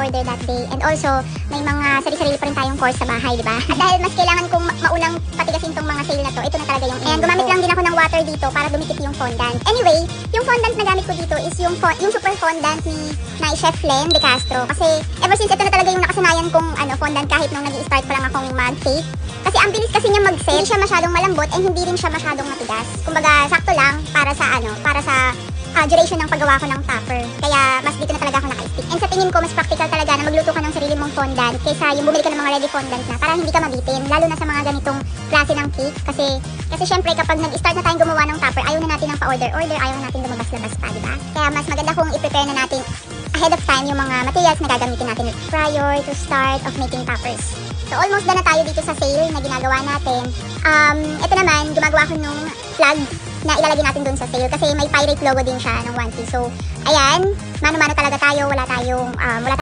nagpa-order that day. And also, may mga sarili-sarili pa rin tayong course sa bahay, di ba? At dahil mas kailangan kong maunang patigasin tong mga sale na to, ito na talaga yung and gumamit lang din ako ng water dito para dumikit yung fondant. Anyway, yung fondant na gamit ko dito is yung super fondant ni Chef Len de Castro. Kasi ever since ito na talaga yung nakasanayan kong fondant kahit nung nag-i-start pa lang akong mag-bake. Kasi ang bilis kasi niya mag-set, hindi siya masyadong malambot and hindi rin siya masyadong matigas. Kumbaga, sakto lang para sa duration ng paggawa ko ng topper. Kaya mas dito na talaga ako naka-stick. And sa tingin ko, mas practical talaga na magluto ka ng sarili mong fondant kaysa yung bumili ka ng mga ready fondant na para hindi ka mabitin. Lalo na sa mga ganitong klase ng cake. Kasi syempre kapag nag-start na tayong gumawa ng topper, ayaw na natin ng pa-order-order, ayaw na natin lumabas-labas pa, diba? Kaya mas maganda kung i-prepare na natin ahead of time yung mga materials na gagamitin natin prior to start of making toppers. So almost done na tayo dito sa sale na ginagawa natin. Ito naman, gumagawa ko nung flag na ilalagay natin dun sa sale kasi may pirate logo din siya ng 1P. So, ayan, mano-mano talaga tayo, wala